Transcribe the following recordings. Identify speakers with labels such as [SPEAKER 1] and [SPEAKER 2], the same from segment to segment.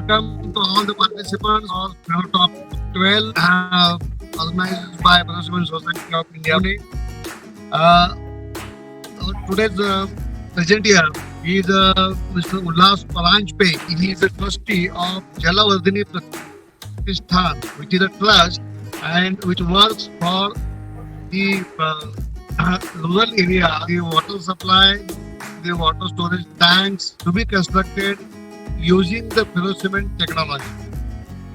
[SPEAKER 1] welcome to all the participants of Top 12, organized by Management Society of India. Uh, Today's present here is Mr. Ullas Palanchpe. He is a trustee of Jalavardhini Pratishthan, which is a trust and which works for the rural area, the water supply, the water storage tanks to be constructed using the ferrocement technology.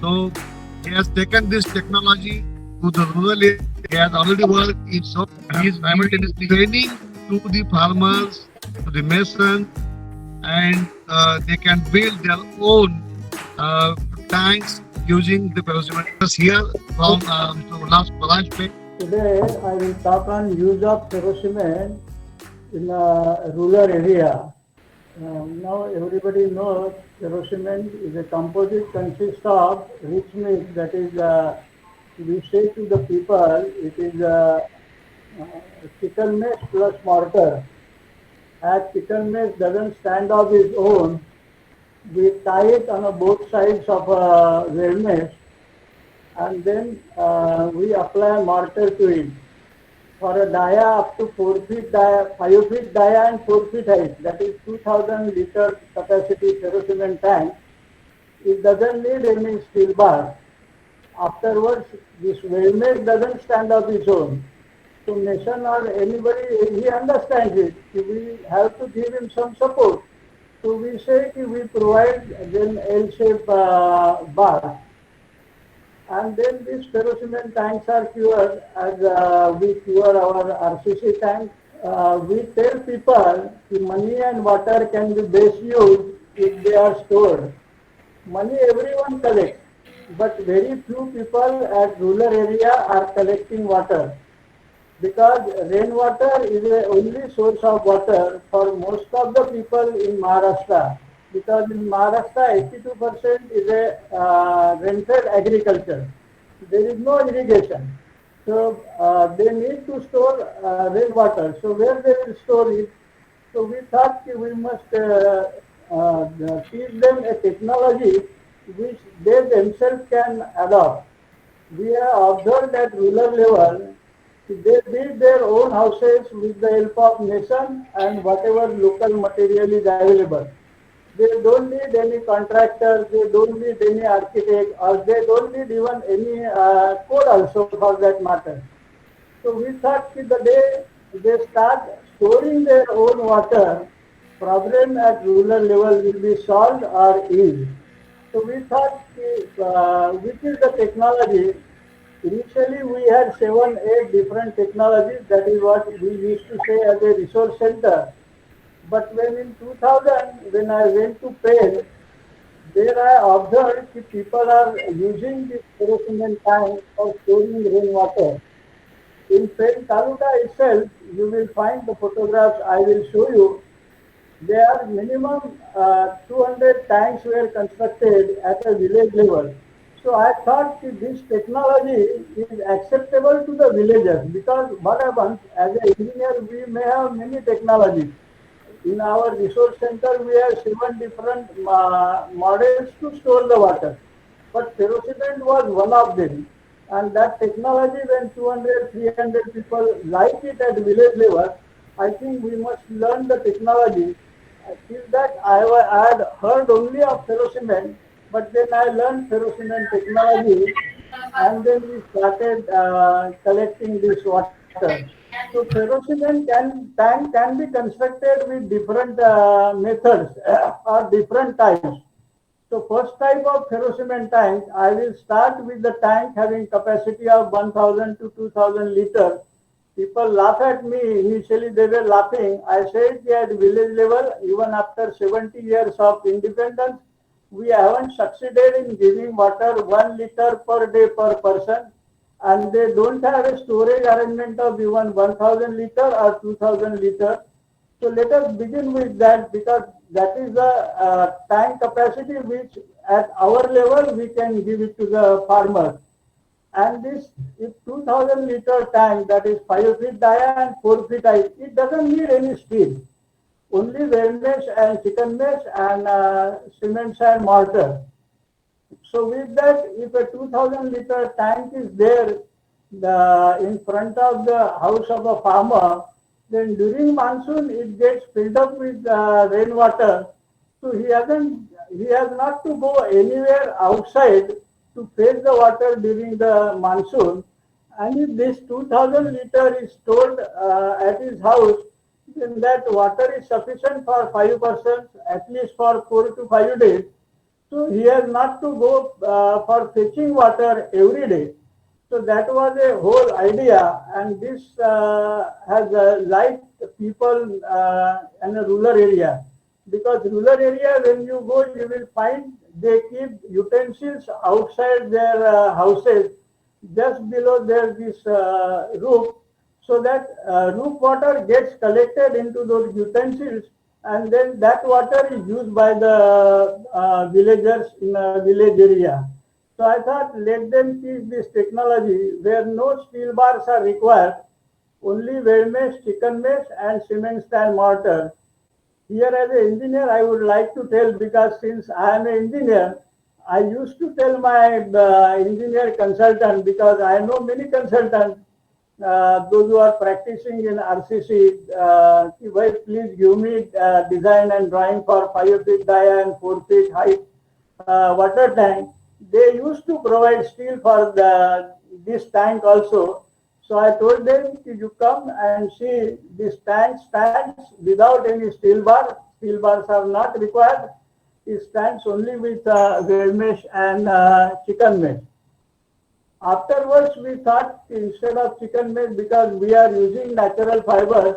[SPEAKER 1] So he has taken this technology to the rural area. He has already worked in so he is simultaneously training to the farmers, to the masons, and they can build their own uh, tanks using the ferrocement. Here from Mr. Ullas Palajpe.
[SPEAKER 2] Today I will talk on use of ferrocement in a rural area. Now everybody knows ferrocement is a composite consists of rich mix, that is we say to the people it is uh, chicken mesh plus mortar. As chicken mesh doesn't stand of its own, we tie it on both sides of a weld mesh and then we apply mortar to it. For a dia up to 4 feet dia, 5 feet dia and 4 feet height, that is 2000 liter capacity ferrocement tank, it doesn't need any steel bar. Afterwards, this wellmate doesn't stand up its own. So nation or anybody, he understands it. We have to give him some support. So we say we provide then L-shaped bar. And then these ferrocement tanks are cured as we cure our RCC tank. We tell people that money and water can be best used if they are stored. Money everyone collects, but very few people at rural area are collecting water because rainwater is the only source of water for most of the people in Maharashtra. Because in Maharashtra, 82% is a rented agriculture. There is no irrigation. So they need to store rainwater. So where they will store it? So we thought we must teach them a technology which they themselves can adopt. We have observed at rural level, they build their own houses with the help of nation and whatever local material is available. They don't need any contractor, they don't need any architect, or they don't need even any code also for that matter. So we thought the day they start storing their own water, problem at rural level will be solved or eased. So we thought which is the technology. Initially we had 7, 8 different technologies, that is what we used to say as a resource center. But when in 2000, when I went to Pell, there I observed that people are using this ferrocement tank for storing rainwater. In Pell Taluka itself, you will find the photographs I will show you. There are minimum 200 tanks were constructed at a village level. So I thought that this technology is acceptable to the villagers because what happens as an engineer we may have many technologies. In our resource center, we have 7 different models to store the water. But ferrocement was one of them. And that technology, when 200, 300 people like it at village level, I think we must learn the technology. Till that, I had heard only of ferrocement, but then I learned ferrocement technology and then we started collecting this water. So ferrocement tank can be constructed with different methods or different types. So first type of ferrocement tank, I will start with the tank having capacity of 1000 to 2000 liters. People laugh at me. Initially they were laughing. I said that at village level, even after 70 years of independence, we haven't succeeded in giving water 1 liter per day per person, and they don't have a storage arrangement of even 1000 liter or 2000 liter. So let us begin with that because that is the tank capacity which at our level we can give it to the farmers. And this is 2000 liter tank, that is 5 feet dia and 4 feet height. It doesn't need any steel. Only weld mesh and chicken mesh and cement and mortar. So with that, if a 2000-liter tank is there in front of the house of a farmer, then during monsoon it gets filled up with rainwater. So he has not to go anywhere outside to fetch the water during the monsoon. And if this 2000 liter is stored at his house, then that water is sufficient for 5%, at least for 4 to 5 days. So he has not to go for fetching water every day. So that was a whole idea, and this has liked people in a rural area, because rural area when you go you will find they keep utensils outside their houses just below their this roof, so that roof water gets collected into those utensils, and then that water is used by the villagers in a village area. So I thought let them teach this technology where no steel bars are required, only weld mesh, chicken mesh and cement style mortar. Here as an engineer, I would like to tell, because since I am an engineer, I used to tell my engineer consultant, because I know many consultants, those who are practicing in RCC, please give me design and drawing for 5 feet dia and 4 feet height water tank. They used to provide steel for this tank also. So I told them, you come and see this tank stands without any steel bar. Steel bars are not required. It stands only with weld mesh and chicken mesh. Afterwards, we thought instead of chicken mesh, because we are using natural fibers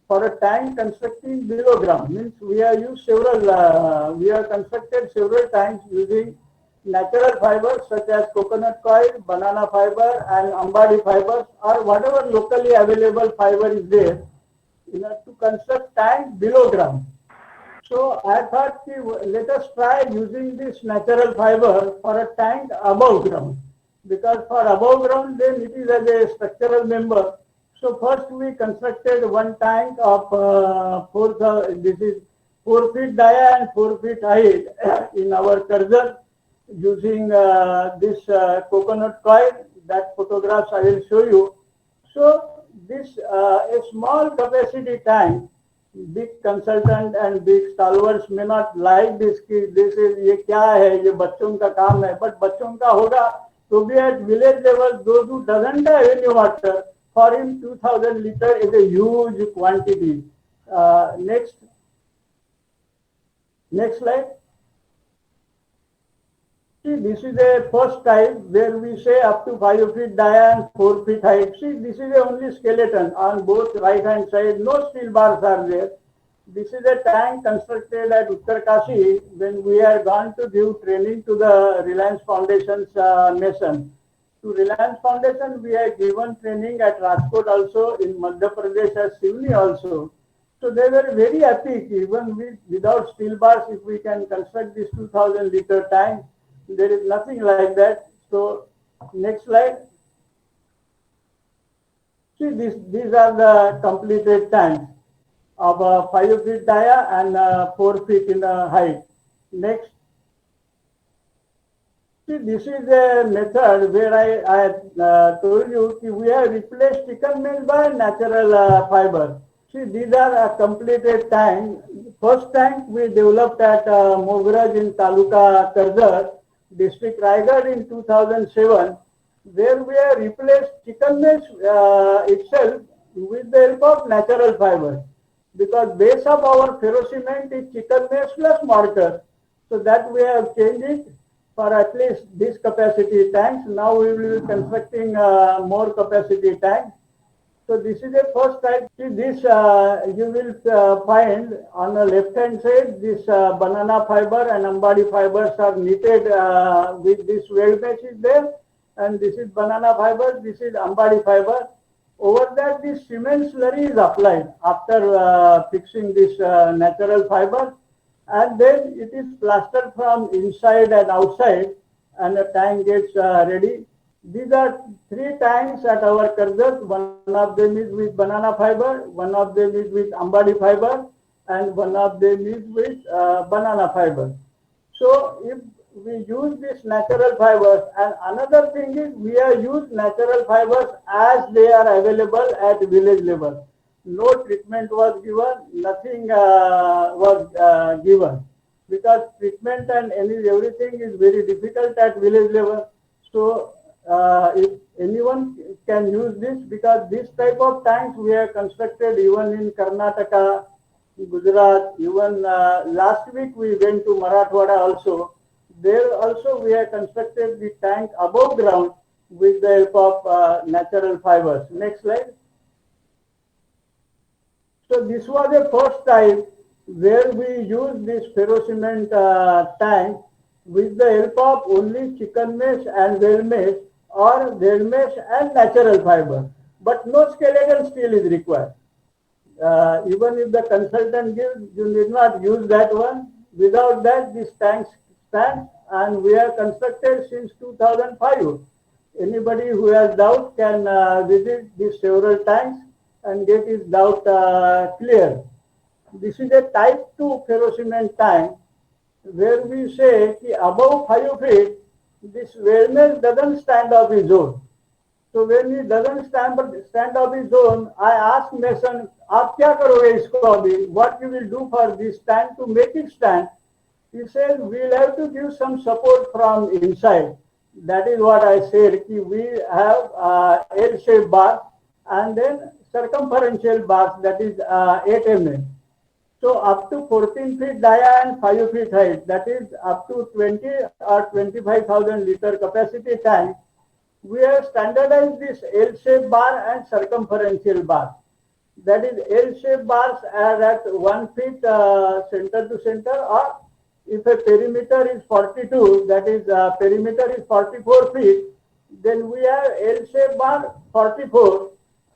[SPEAKER 2] for a tank constructing below ground, means we have used several, we have constructed several tanks using natural fibers such as coconut coir, banana fiber and ambadi fibers, or whatever locally available fiber is there, to construct tank below ground. So I thought, let us try using this natural fiber for a tank above ground, because for above ground then it is as a structural member. So first we constructed one tank of this is 4 feet dia and 4 feet height in our Karjar, using this coconut coir. That photographs I will show you. So this a small capacity tank, big consultant and big stalwarts may not like this कि this is ये क्या है, ये बच्चों का काम है, but बच्चों का होगा to be at village level. Those who doesn't have any water, for him 2000 liter is a huge quantity. Next slide. See, this is a first type where we say up to 5 feet dia and 4 feet height. See, this is the only skeleton on both right hand side. No steel bars are there. This is a tank constructed at Uttarkashi when we are gone to give training to the Reliance Foundation's nation. To Reliance Foundation, we have given training at Rajkot also, in Madhya Pradesh at Sivni also. So they were very happy, even without steel bars, if we can construct this 2000 liter tank. There is nothing like that. So next slide. See, these are the completed tanks of 5 feet dia and 4 feet in height. Next. See, this is a method where I told you we have replaced chicken mesh by natural fiber. See, these are a completed tank. First tank we developed at Mograj in Taluka Karjar, district Raigad in 2007, where we have replaced chicken mesh itself with the help of natural fiber, because base of our ferro cement is chicken mesh plus mortar. So that we have changed it for at least this capacity tanks. Now we will be constructing more capacity tanks. So this is the first type. See, this you will find on the left hand side, this banana fiber and ambadi fibers are knitted with this weld mesh is there, and this is banana fiber, this is ambadi fiber. Over that, this cement slurry is applied after fixing this natural fiber, and then it is plastered from inside and outside, and the tank gets ready. These are 3 tanks at our Karjar. One of them is with banana fiber, one of them is with ambadi fiber, and one of them is with banana fiber. So if we use this natural fibers, and another thing is we are use natural fibers as they are available at village level. No treatment was given, nothing was given, because treatment and everything is very difficult at village level. So if anyone can use this, because this type of tanks we have constructed even in Karnataka, Gujarat, even last week we went to Marathwada also. There also we have constructed the tank above ground with the help of natural fibers. Next slide. So this was the first time where we used this ferrocement tank with the help of only chicken mesh and well mesh, or well mesh and natural fiber. But no skeleton steel is required. Even if the consultant gives, you need not use that one. Without that, this tank stands, and we have constructed since 2005. Anybody who has doubt can visit these several tanks and get his doubt clear. This is a type 2 ferrocement tank where we say कि above 5 feet, this wellness doesn't stand of its own. So when he doesn't stand of his own, I ask mason, आप क्या करोगे इसको अभी? What you will do for this tank to make it stand? He says we'll have to give some support from inside. That is what I said. We have L-shaped bar and then circumferential bars, that is 8 mm. So up to 14 feet dia and 5 feet height, that is up to 20 or 25,000 liter capacity tank. We have standardized this L-shaped bar and circumferential bar. That is, L-shaped bars are at 1 feet center to center, or if a perimeter is 42, that is perimeter is 44 feet, then we have L-shaped bar 44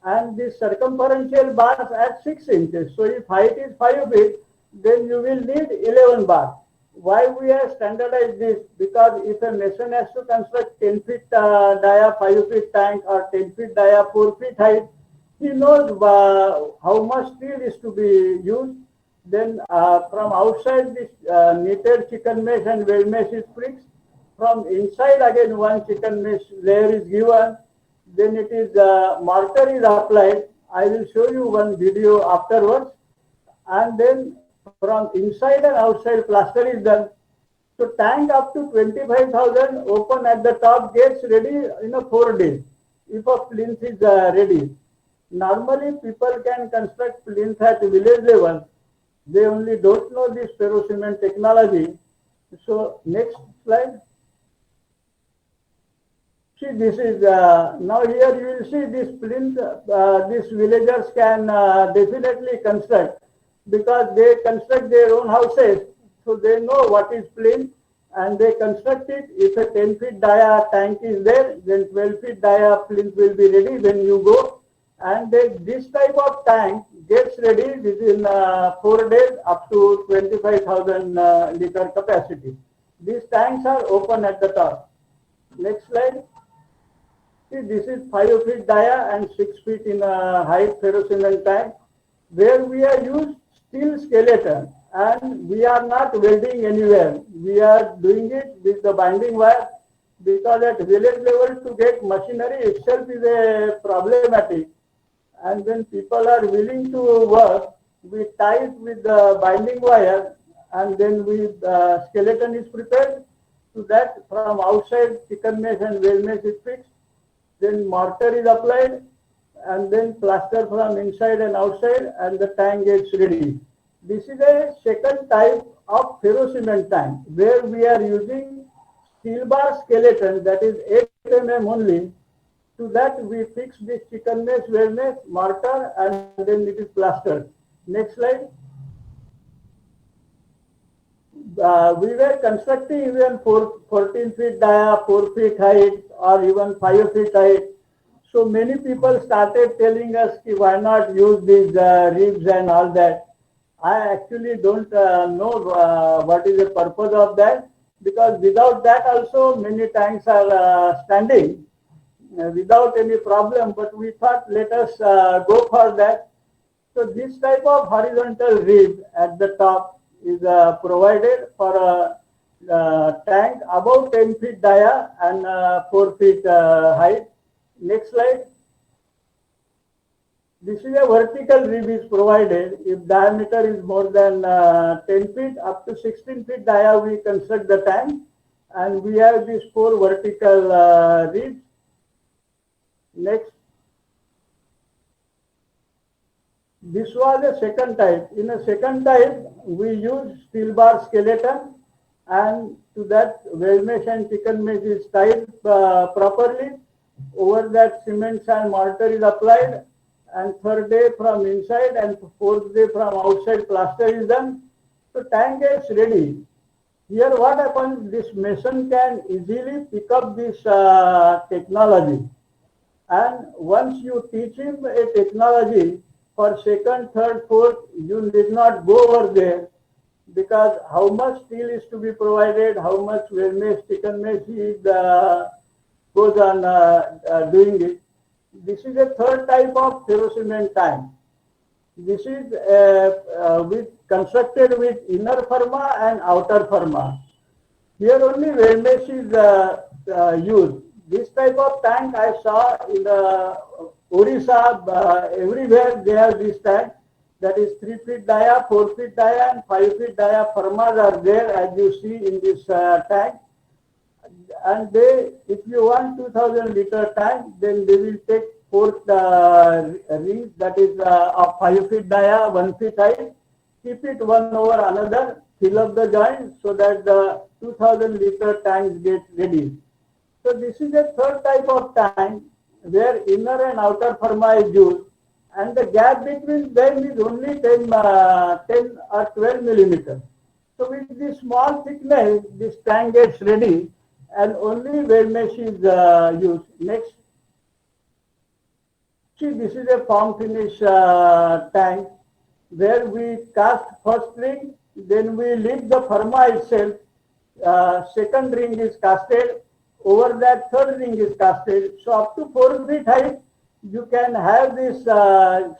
[SPEAKER 2] and the circumferential bars at 6 inches. So if height is 5 feet, then you will need 11 bars. Why we have standardized this? Because if a mason has to construct 10 feet dia, 5 feet tank, or 10 feet dia, 4 feet height, he knows how much steel is to be used. Then from outside this knitted chicken mesh and well mesh is fixed. From inside again one chicken mesh layer is given. Then it is mortar is applied. I will show you one video afterwards. And then from inside and outside plaster is done. So tank up to 25,000 open at the top gets ready in 4 days if a plinth is ready. Normally people can construct plinth at village level. They only don't know this ferrocement technology. So next slide. See, this is now here you will see this plinth. These villagers can definitely construct, because they construct their own houses, so they know what is plinth and they construct it. If a 10 feet dia tank is there, then 12 feet dia plinth will be ready when you go. And then this type of tank gets ready within 4 days up to 25,000 liter capacity. These tanks are open at the top. Next slide. See, this is 5 feet dia and 6 feet in height ferrocement tank, where we are used steel skeleton, and we are not welding anywhere. We are doing it with the binding wire, because at village level to get machinery itself is a problematic. And when people are willing to work, we tie it with the binding wire, and then skeleton is prepared. To that, from outside chicken mesh and well mesh is fixed. Then mortar is applied, and then plaster from inside and outside, and the tank gets ready. This is a second type of ferrocement tank, where we are using steel bar skeleton, that is 8 mm only. To that we fix this chicken mesh, well mesh, mortar, and then it is plastered. Next slide. We were constructing even 14 feet dia, 4 feet height, or even 5 feet height. So many people started telling us, why not use these ribs and all that. I actually don't know what is the purpose of that, because without that also many tanks are standing without any problem, but we thought let us go for that. So this type of horizontal rib at the top is provided for tank about 10 feet dia and 4 feet height. Next slide. This is a vertical rib is provided. If diameter is more than 10 feet, up to 16 feet dia, we construct the tank, and we have these 4 vertical ribs. Next. This was a second type. In a second type, we use steel bar skeleton, and to that weld mesh and chicken mesh is tied properly. Over that, cement and mortar is applied, and third day from inside and fourth day from outside plaster is done. So tank is ready. Here what happens, this mason can easily pick up this technology, and once you teach him a technology, for second, third, fourth, you need not go over there, because how much steel is to be provided, how much weld mesh, chicken mesh is goes on doing it. This is a third type of ferrocement tank. This is constructed with inner firma and outer firma. Here only weld mesh is used. This type of tank I saw in the Orissa, everywhere they have this tank. That is 3 feet dia, 4 feet dia, and 5 feet dia firmas are there, as you see in this tank. And they, if you want 2000 liter tank, then they will take 4 rings, that is of 5 feet dia, 1 feet height, keep it one over another, fill up the joint so that the 2000 liter tanks get ready. So this is a third type of tank where inner and outer firma is used, and the gap between them is only 10 or 12 millimeters. So with this small thickness, this tank gets ready, and only weld mesh is used. Next. See, this is a form finish tank where we cast first ring, then we lift the firma itself, second ring is casted, over that third ring is casted. So up to 4 feet height, you can have this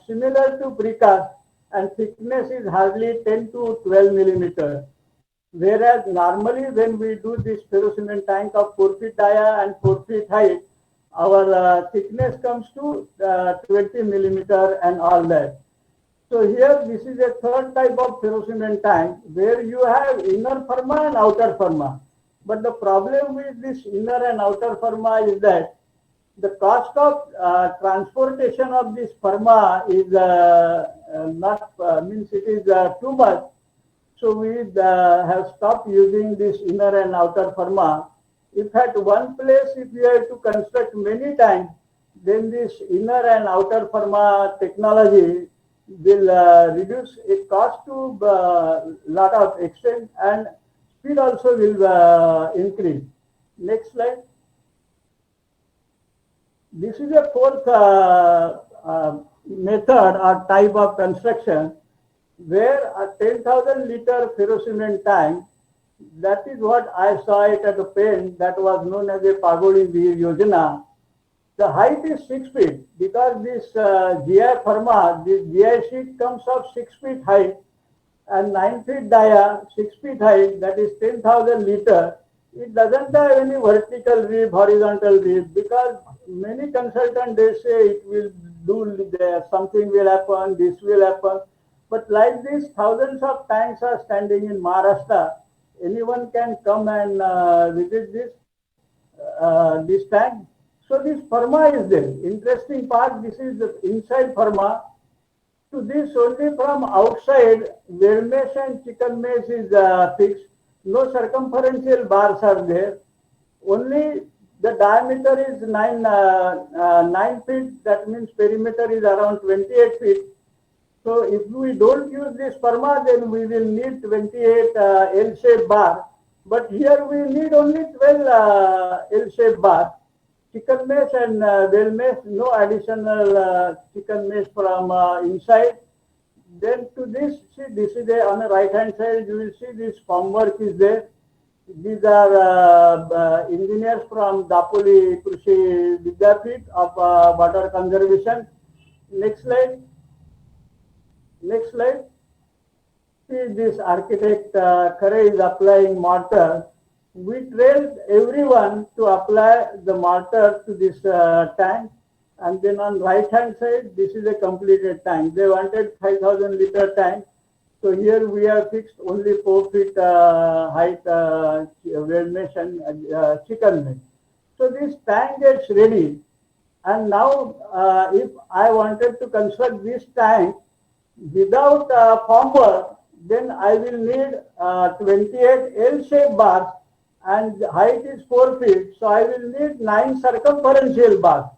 [SPEAKER 2] similar to precast, and thickness is hardly 10 to 12 millimeters. Whereas normally when we do this ferrocement tank of 4 feet dia and 4 feet height, our thickness comes to 20 millimeter and all that. So here this is a third type of ferrocement tank where you have inner firma and outer firma. But the problem with this inner and outer firma is that the cost of transportation of this firma is not, means it is too much. So we have stopped using this inner and outer firma. If at one place, if you have to construct many tanks, then this inner and outer firma technology will reduce it cost to lot of extent, and speed also will increase. Next slide. This is a fourth method or type of construction where a 10,000 liter ferrocement tank, that is what I saw it at the pen, that was known as a Pagodi Yojana. The height is 6 feet because this GI firma, this GI sheet comes of 6 feet height and 9 feet dia, 6 feet height, that is 10,000 liter. It doesn't have any vertical rib, horizontal rib, because many consultants, they say it will do, something will happen, this will happen. But like this, thousands of tanks are standing in Maharashtra. Anyone can come and visit this tank. So this firma is there. Interesting part, this is the inside firma. To this only from outside, weld mesh and chicken mesh is fixed. No circumferential bars are there. Only the diameter is 9 feet. That means perimeter is around 28 feet. So if we don't use this firma, then we will need 28 L-shaped bar. But here we need only 12 L-shaped bar. Chicken mesh and weld mesh, no additional chicken mesh from inside. Then to this, see, this is on the right hand side, you will see this formwork is there. These are engineers from Dapoli Krishi Vidyapit of water conservation. Next slide. Next slide. See, this architect Khare is applying mortar. We trained everyone to apply the mortar to this tank, and then on right hand side, this is a completed tank. They wanted 5,000 liter tank, so here we have fixed only 4 feet height well mesh and chicken mesh. So this tank gets ready, and now if I wanted to construct this tank without formwork, then I will need 28 L-shaped bars, and the height is 4 feet, so I will need 9 circumferential bars.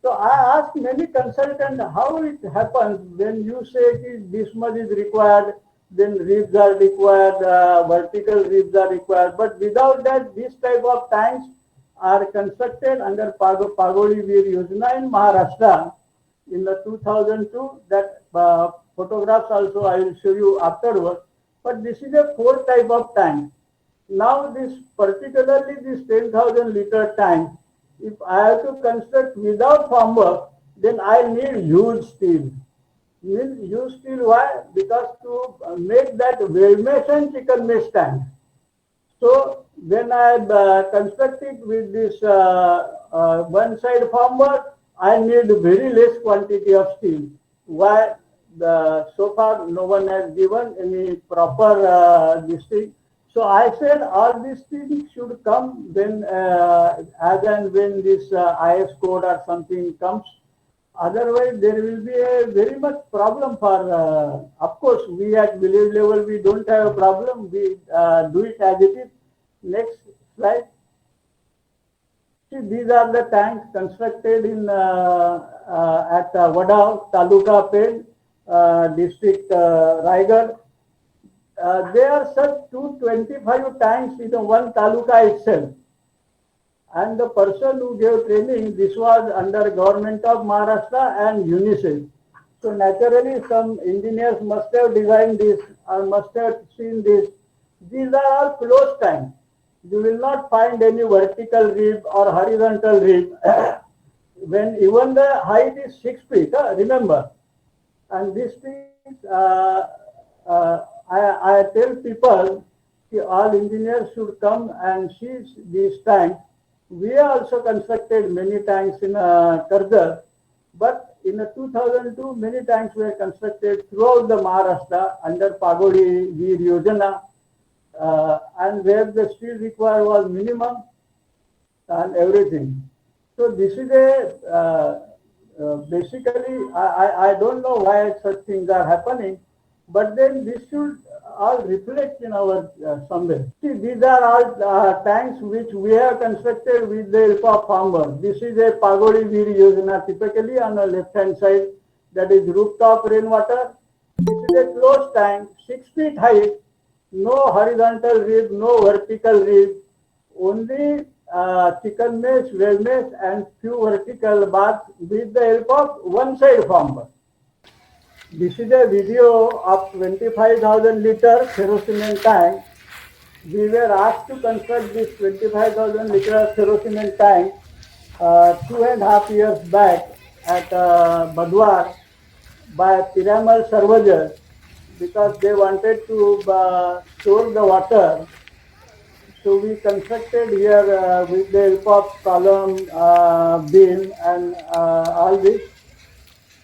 [SPEAKER 2] So I asked many consultants how it happens when you say this much is required, then ribs are required, vertical ribs are required, but without that, this type of tanks are constructed under Pagodi Veer Yojana in Maharashtra in the 2002. That photographs also I will show you afterwards. But this is a 4 type of tank. Now this particularly this 10,000 liter tank, if I have to construct without formwork, then I need huge steel. Huge steel, why? Because to make that well mesh and chicken mesh tank. So when I construct it with this one side formwork, I need very less quantity of steel. Why? So far no one has given any proper this thing. So I said all these things should come when as and when this IS code or something comes. Otherwise, there will be a very much problem for. Of course, we at village level we don't have a problem. We do it as it is. Next slide. See, these are the tanks constructed in at Wadav, Taluka Pen, district Raigad. There are such 225 tanks in one taluka itself. And the person who gave training, this was under Government of Maharashtra and UNICEF. So naturally, some engineers must have designed this or must have seen this. These are all closed tanks. You will not find any vertical rib or horizontal rib. When even the height is 6 feet, remember. And these things, I tell people, all engineers should come and see these tanks. We have also constructed many tanks in Karjar, but in 2002, many tanks were constructed throughout the Maharashtra under Pagodi Veer Yojana, and where the steel required was minimum and everything. So this is a basically, I don't know why such things are happening, but then this should all reflect in our somewhere. See, these are all tanks which we have constructed with the help of farmers. This is a Pagodi Veer Yojana, typically on the left hand side, that is rooftop rainwater. This is a closed tank, 6 feet height, no horizontal rib, no vertical rib, only chicken mesh, well mesh, and few vertical bars with the help of one side farmer. This is a video of 25,000 liter ferrocement tank. We were asked to construct this 25,000 liter ferrocement tank 2.5 years back at Badwar by Piramal Sarvajar, because they wanted to store the water. So we constructed here with the help of column, beam, and all this.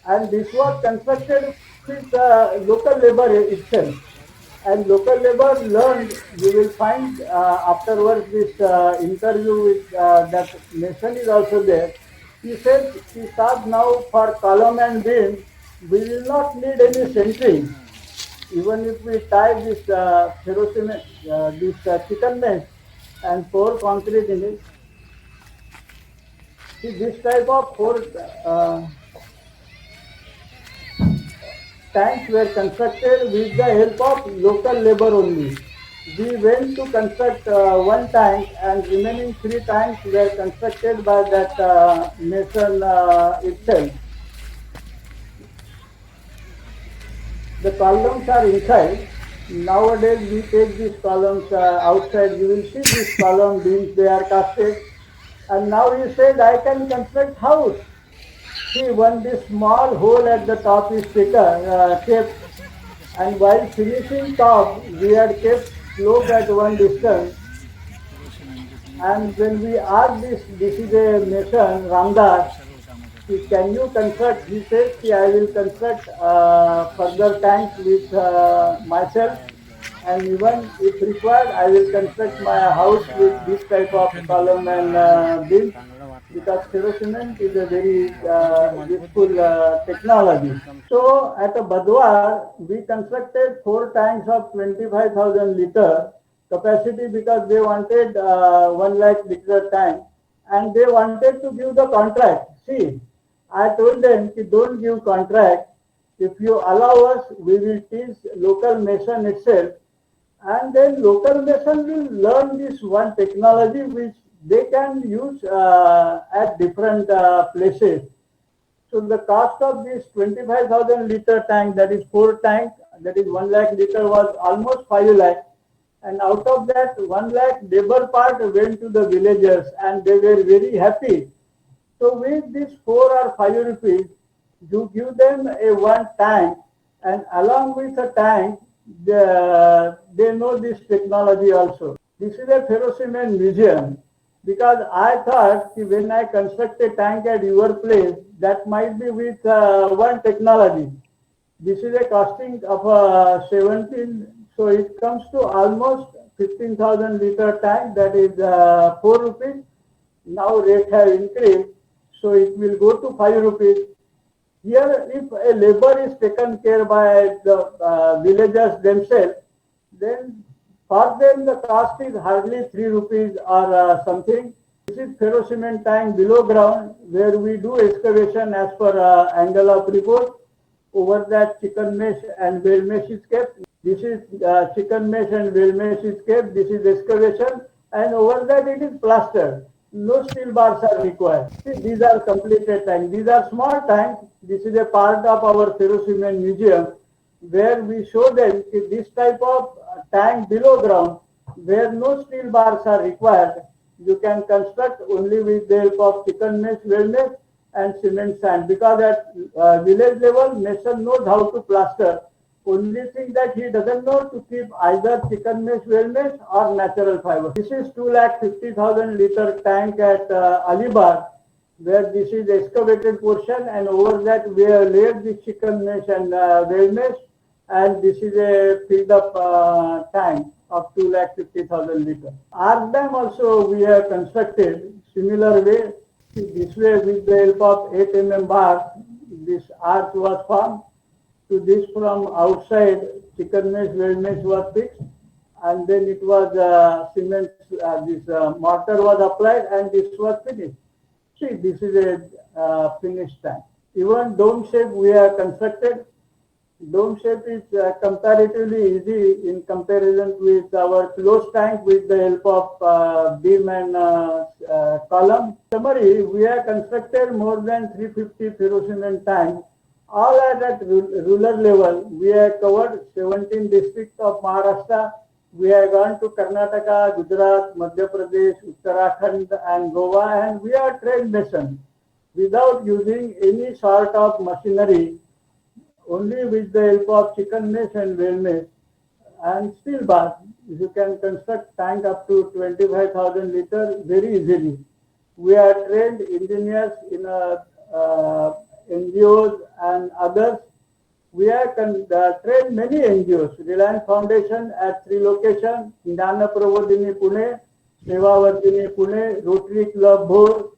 [SPEAKER 2] And this was constructed with local labor itself. And local labor learned, you will find afterwards this interview with that mason is also there. He said, he thought now for column and beam, we will not need any centering. Even if we tie this ferrocement, this chicken mesh and pour concrete in it. See, this type of four tanks were constructed with the help of local labor only. We went to construct one tank, and remaining 3 tanks were constructed by that mason itself. The columns are inside. Nowadays we take these columns outside. You will see these column beams, they are casted. And now he said, I can construct house. See, this small hole at the top is taken, kept, And while finishing top, we had kept slope at one distance. And when we asked this is a mason, Ramdas, can you construct? He says, I will construct further tanks with myself, and even if required, I will construct my house with this type of column and beam, because ferrocement is a very useful technology. So at a Badwar, we constructed 4 tanks of 25,000 liter capacity because they wanted 1 lakh liter tank, and they wanted to give the contract. See, I told them, don't give contract. If you allow us, we will teach local mason itself, and then local mason will learn this one technology which they can use at different places. So the cost of this 25,000 liter tank, that is 4 tank, that is 1 lakh liter, was almost 5 lakh. And out of that 1 lakh, labor part went to the villagers, and they were very happy. So with this 4 or 5 rupees, you give them a one tank, and along with a tank, they know this technology also. This is a ferrocement museum, because I thought when I construct a tank at your place, that might be with one technology. This is a costing of 17, so it comes to almost 15,000 liter tank, that is 4 rupees. Now rate have increased, so it will go to 5 rupees. Here, if a labor is taken care by the villagers themselves, then for them the cost is hardly 3 rupees or something. This is ferrocement tank below ground, where we do excavation as per angle of report. Over that, chicken mesh and whale mesh is kept. This is chicken mesh and whale mesh is kept. This is excavation, and over that it is plastered. No steel bars are required. See, these are completed tanks. These are small tanks. This is a part of our ferrocement museum, where we show them this type of tank below ground, where no steel bars are required. You can construct only with the help of chicken mesh, whale mesh, and cement sand, because at village level, mason knows how to plaster. Only thing that he doesn't know to keep either chicken mesh, whale mesh, or natural fiber. This is 250,000 liter tank at Alibar, where this is excavated portion, and over that we have laid the chicken mesh and whale mesh, and this is a filled up tank of 250,000 liter. Arc dam also we have constructed similar way. This way, with the help of 8 bars, this arch was formed. To this from outside, chicken mesh, whale mesh was fixed, and then it was cement, this mortar was applied, and this was finished. See, this is a finished tank. Even dome shape we have constructed. Dome shape is comparatively easy in comparison with our closed tank with the help of beam and column. Summary, we have constructed more than 350 ferrocement tanks, all at that rural level. We have covered 17 districts of Maharashtra. We have gone to Karnataka, Gujarat, Madhya Pradesh, Uttarakhand, and Goa, and we are trained masons without using any sort of machinery, only with the help of chicken mesh and whale mesh and steel bars. You can construct tank up to 25,000 liters very easily. We are trained engineers in NGOs and others. We have trained many NGOs, Reliance Foundation at 3 locations, Jnana Prabodhini Pune, Sevavardhini Pune, Rotary Club Bhor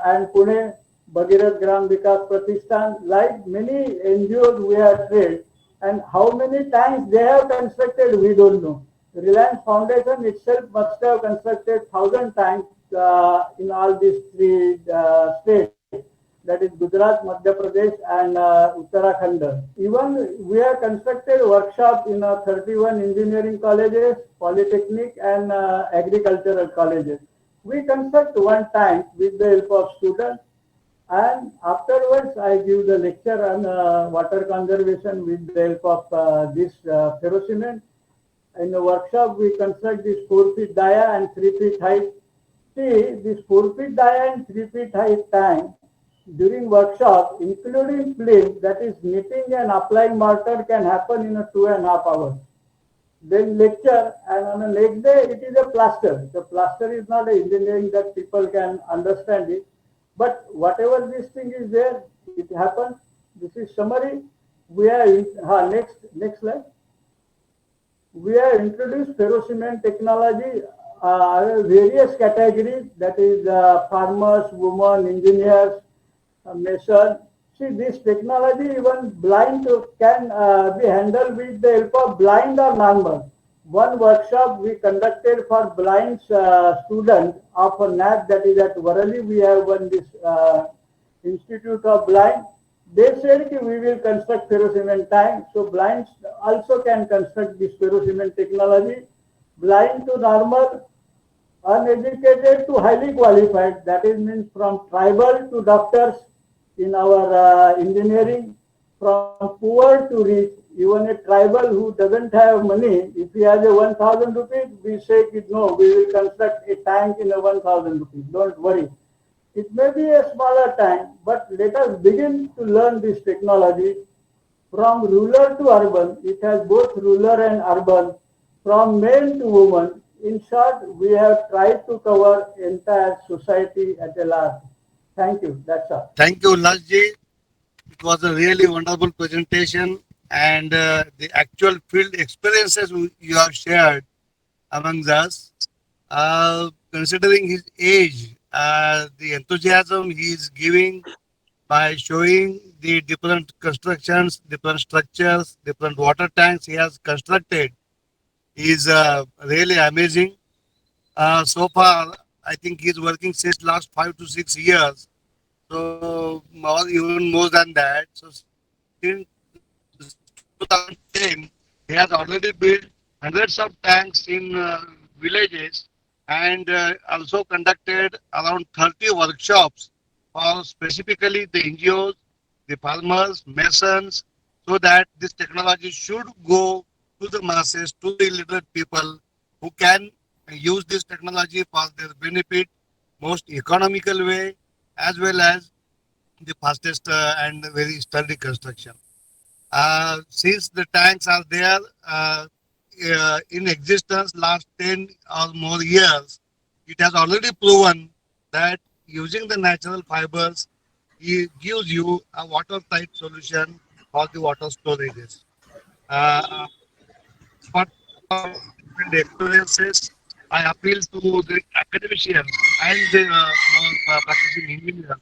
[SPEAKER 2] and Pune, Bhagirath Gram Vikas Pratishthan, like many NGOs we have trained, and how many tanks they have constructed, we don't know. Reliance Foundation itself must have constructed 1,000 tanks in all these 3 states, that is Gujarat, Madhya Pradesh, and Uttarakhand. Even we have constructed workshop in 31 engineering colleges, polytechnic, and agricultural colleges. We construct one tank with the help of students, and afterwards I give the lecture on water conservation with the help of this ferrocement. In the workshop, we construct this 4 feet dia and 3 feet height. See, this 4 feet dia and 3 feet height tank during workshop, including flip, that is knitting and applying mortar, can happen in a 2.5 hours. Then lecture, and on the next day it is a plaster. The plaster is not a engineering that people can understand it, but whatever this thing is there, it happens. This is summary. We are next slide. We have introduced ferrocement technology, various categories, that is farmers, women, engineers, mason. See, this technology even blind can be handled with the help of blind or normal. One workshop we conducted for blind students of a NAP, that is at Varali. We have one this Institute of Blind. They said that we will construct ferrocement tank. So blinds also can construct this ferrocement technology. Blind to normal, uneducated to highly qualified. That is means from tribal to doctors in our engineering, from poor to rich. Even a tribal who doesn't have money, if he has a 1,000 rupees, we say no, we will construct a tank in a 1,000 rupees. Don't worry. It may be a smaller tank, but let us begin to learn this technology. From rural to urban, it has both rural and urban. From men to women, in short, we have tried to cover entire society at a large. Thank you. That's all.
[SPEAKER 1] Thank you, Lasji. It was a really wonderful presentation, and the actual field experiences you have shared among us. Considering his age, the enthusiasm he is giving by showing the different constructions, different structures, different water tanks he has constructed is really amazing. So far, I think he's working since last 5 to 6 years. So more, even more than that. So since 2010, he has already built hundreds of tanks in villages and also conducted around 30 workshops for specifically the NGOs, the farmers, masons, so that this technology should go to the masses, to the illiterate people who can use this technology for their benefit, most economical way, as well as the fastest and very sturdy construction. Since the tanks are there in existence last 10 or more years, it has already proven that using the natural fibers it gives you a watertight solution for the water storages. Uh, but for the experiences, I appeal to the academicians and the practicing engineers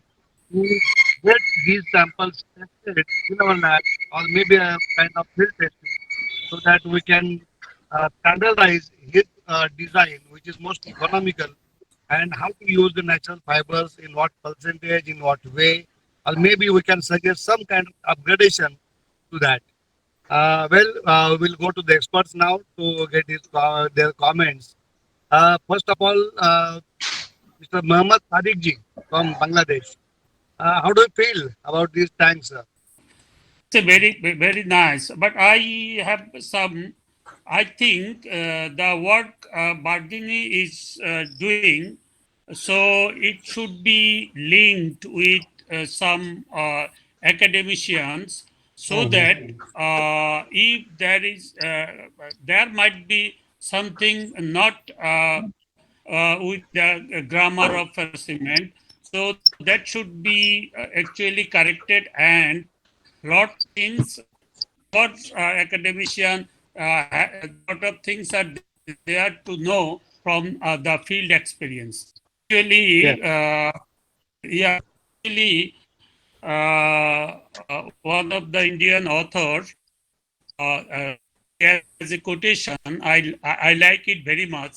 [SPEAKER 1] to get these samples tested in our lab or maybe a kind of field testing so that we can standardize his design, which is most economical, and how to use the natural fibers in what percentage, in what way, or maybe we can suggest some kind of upgradation to that. We'll go to the experts now to get their comments. First of all, Mr. Mohammad Sadiq ji from Bangladesh. How do you feel about these tanks, sir?
[SPEAKER 3] It's a very nice. But I have some. I think the work Bardini is doing, so it should be linked with some academicians, so that if there is, there might be something not with the grammar of cement. So that should be actually corrected, and lot of things what academician lot of things are there to know from the field experience.
[SPEAKER 1] Yeah.
[SPEAKER 3] Actually, yeah, actually, one of the Indian authors has a quotation. I like it very much.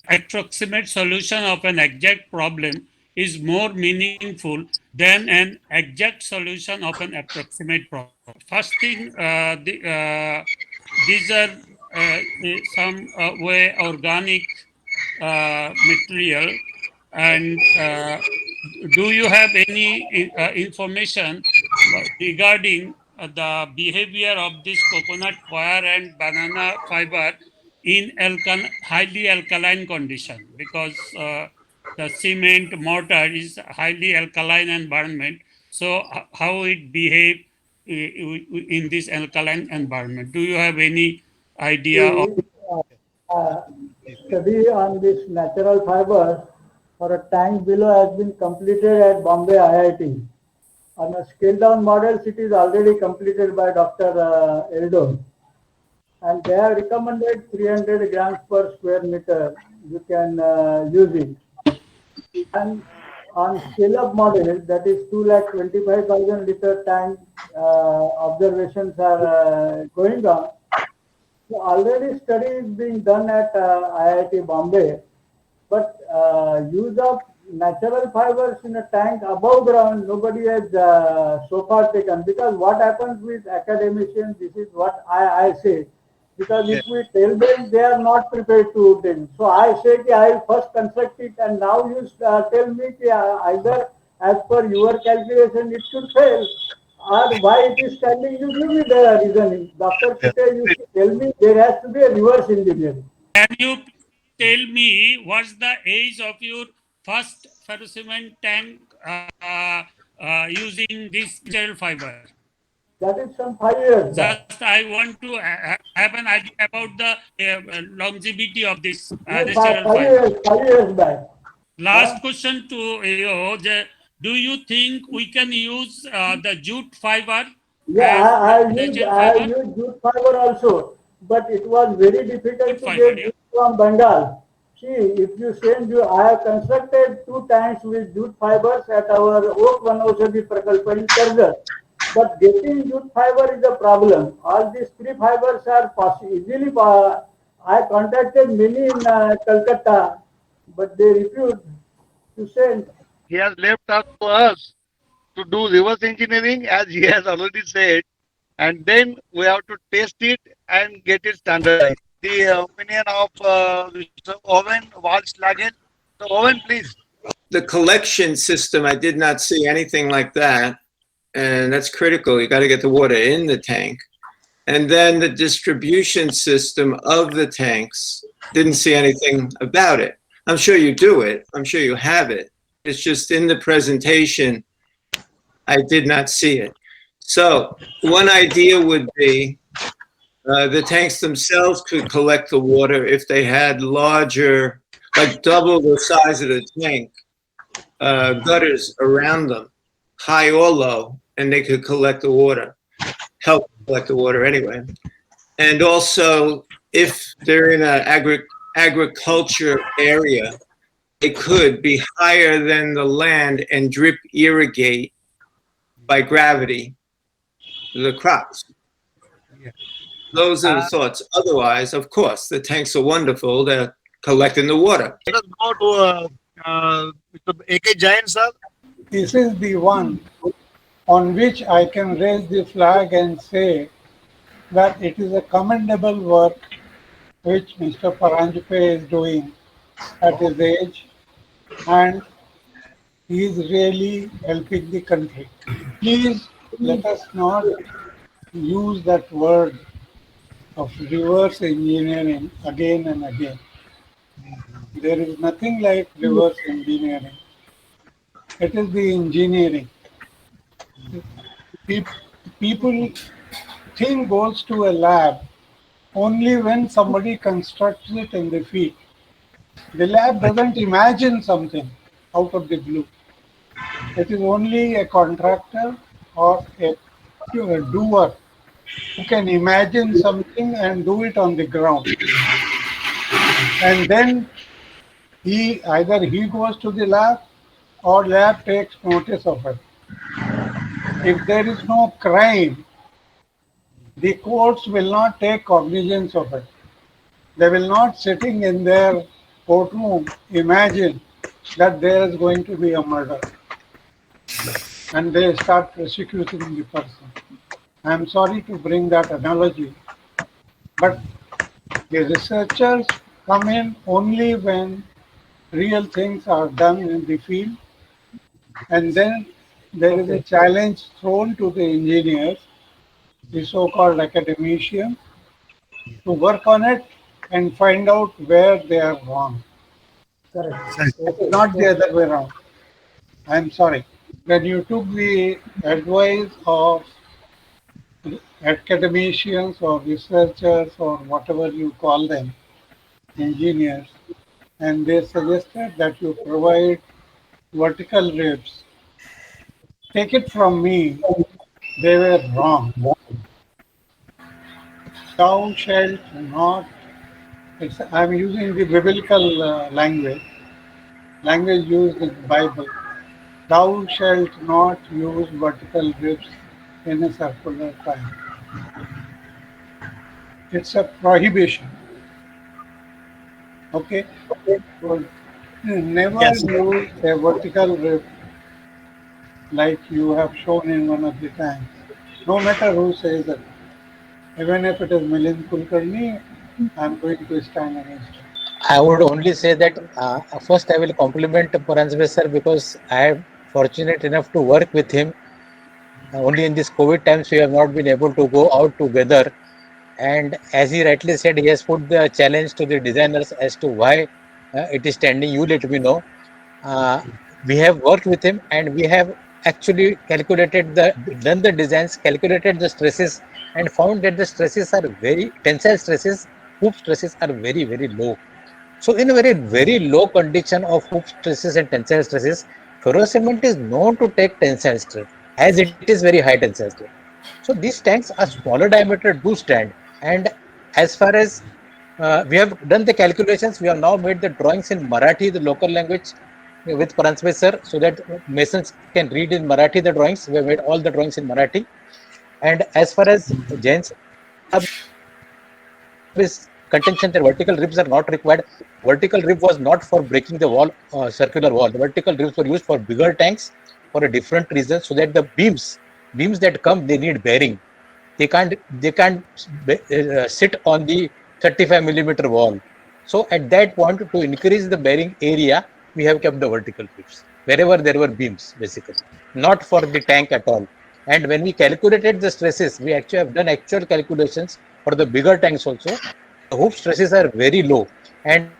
[SPEAKER 3] Approximate solution of an exact problem is more meaningful than an exact solution of an approximate problem. First thing, these are some way organic material, and do you have any information regarding the behavior of this coconut wire and banana fiber in highly alkaline condition? Because the cement mortar is highly alkaline environment. So how it behave in this alkaline environment? Do you have any idea of?
[SPEAKER 2] The study on this natural fiber for a tank below has been completed at Bombay IIT. On a scale down models, it is already completed by Dr. Eldon. And they have recommended 300 grams per square meter. You can use it. And on scale-up model, that is 2,25,000 liter tank, observations are going on. So already study is being done at IIT Bombay, but use of natural fibers in a tank above ground, nobody has so far taken. Because what happens with academicians, this is what I say. Because if we tell them, they are not prepared to take. So I say, I will first construct it, and now you tell me either as per your calculation it should fail, or why it is standing. You give me the reasoning. Dr. Kute, you should tell me there has to be a reverse engineering.
[SPEAKER 3] Can you tell me what's the age of your first ferrocement tank using this natural fiber?
[SPEAKER 2] That is some 5 years back.
[SPEAKER 3] Just I want to have an idea about the longevity of this
[SPEAKER 2] Yes,
[SPEAKER 3] natural
[SPEAKER 2] five
[SPEAKER 3] fiber.
[SPEAKER 2] years, 5 years back.
[SPEAKER 3] Last question to you. Do you think we can use the jute fiber
[SPEAKER 2] Yeah,
[SPEAKER 3] as natural
[SPEAKER 2] I
[SPEAKER 3] fiber?
[SPEAKER 2] used jute fiber also, but it was very difficult
[SPEAKER 3] Jute
[SPEAKER 2] to
[SPEAKER 3] fiber,
[SPEAKER 2] get
[SPEAKER 3] yeah.
[SPEAKER 2] jute from Bengal. See, if you send you, I have constructed 2 tanks with jute fibers at our Oak Vanaushadhi Prakalpa in Karjat. But getting jute fiber is a problem. All these 3 fibers are easily. I contacted many in Calcutta, but they refused to send.
[SPEAKER 1] He has left up to us to do reverse engineering, as he has already said, and then we have to test it and get it standardized. The opinion of Mr. Owen Walslagen. So, Owen, please.
[SPEAKER 4] The collection system, I did not see anything like that. And that's critical. You got to get the water in the tank. And then the distribution system of the tanks, didn't see anything about it. I'm sure you do it. I'm sure you have it. It's just in the presentation, I did not see it. So one idea would be the tanks themselves could collect the water if they had larger, like double the size of the tank, gutters around them, high or low, and they could collect the water, help collect the water anyway. And also, if they're in an agriculture area, it could be higher than the land and drip irrigate by gravity the crops. Those are the thoughts. Otherwise, of course, the tanks are wonderful. They're collecting the water.
[SPEAKER 1] Let us go to Mr. A.K. Jain, sir.
[SPEAKER 2] This is the one on which I can raise the flag and say that it is a commendable work which Mr. Paranjape is doing at his age, and he is really helping the country. Please let us not use that word of reverse engineering again and again. There is nothing like reverse engineering. It is the engineering. People think goes to a lab only when somebody constructs it in the field. The lab doesn't imagine something out of the blue. It is only a contractor or a doer who can imagine something and do it on the ground. And then either he goes to the lab or lab takes notice of it. If there is no crime, the courts will not take cognizance of it. They will not, sitting in their courtroom, imagine that there is going to be a murder. And they start prosecuting the person. I am sorry to bring that analogy, but the researchers come in only when real things are done in the field, and then there is a challenge thrown to the engineers, the so-called academicians, to work on it and find out where they are wrong. Correct. It's not the other way around. I am sorry. when you took the advice of academicians or researchers or whatever you call them, engineers, and they suggested that you provide vertical ribs. Take it from me, they were wrong. Thou shalt not, I'm using the biblical language used in the Bible. Thou shalt not use vertical ribs in a circular tile. It's a prohibition. Okay? So never
[SPEAKER 5] Yes.
[SPEAKER 2] use a vertical rib like you have shown in one of the times. No matter who says it. Even if it is Milind Kulkarni, I'm going to stand against it.
[SPEAKER 5] I would only say that first I will compliment Paranjbe sir because I am fortunate enough to work with him. Only in this COVID times we have not been able to go out together. And as he rightly said, he has put the challenge to the designers as to why it is standing. You let me know. Uh, we have worked with him and we have actually done the designs, calculated the stresses, and found that the stresses are tensile stresses, hoop stresses are very low. So in a very low condition of hoop stresses and tensile stresses, ferrocement is known to take tensile stress as it is very high tensile stress. So these tanks are smaller diameter do stand. And as far as we have done the calculations, we have now made the drawings in Marathi, the local language, with Paranjbe sir, so that masons can read in Marathi the drawings. We have made all the drawings in Marathi. And as far as Jain's is contention that vertical ribs are not required. Vertical rib was not for breaking the wall, circular wall. The vertical ribs were used for bigger tanks for a different reason, so that the beams that come, they need bearing. They can't sit on the 35 millimeter wall. So at that point, to increase the bearing area, we have kept the vertical ribs wherever there were beams, basically, not for the tank at all. And when we calculated the stresses, we actually have done actual calculations for the bigger tanks also. The hoop stresses are very low, and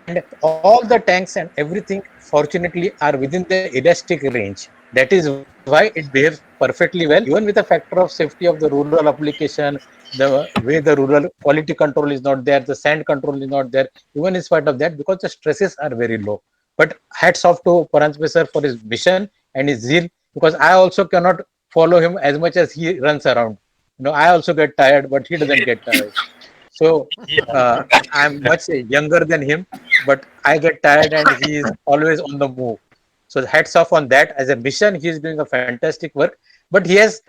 [SPEAKER 5] all the tanks and everything, fortunately, are within the elastic range. That is why it behaves perfectly well, even with a factor of safety of the rural application, the way the rural quality control is not there, the sand control is not there, even in spite of that, because the stresses are very low. But hats off to Paranjbe sir for his mission and his zeal, because I also cannot follow him as much as he runs around. I also get tired, but he doesn't get tired. So I'm much younger than him, but I get tired and he is always on the move. So hats off on that. As a mission, he is doing a fantastic work. But he has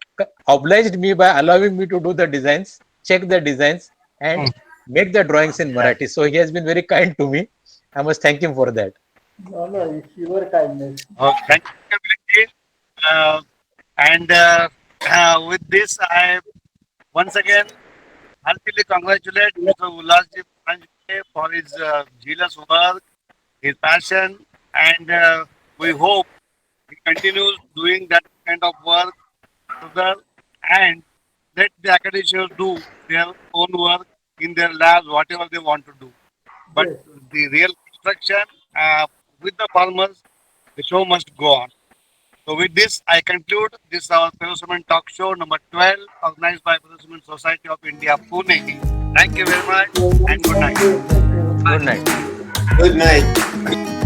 [SPEAKER 5] obliged me by allowing me to do the designs, check the designs, and make the drawings in Marathi. So he has been very kind to me. I must thank him for that.
[SPEAKER 2] No, it's your kindness.
[SPEAKER 6] Thank you, Milind. And with this, I once again heartily congratulate Mr. Ullasji Paranjbe for his zealous work, his passion, and we hope he continues doing that kind of work further, and let the academicians do their own work in their labs, whatever they want to do. But
[SPEAKER 2] Yes.
[SPEAKER 6] the real construction with the farmers, the show must go on. So with this, I conclude this our Ferrocement Talk Show number 12, organized by Ferrocement Society of India, Pune. Thank you very much and good night.
[SPEAKER 2] Thank you.
[SPEAKER 5] Good night.
[SPEAKER 4] Good night.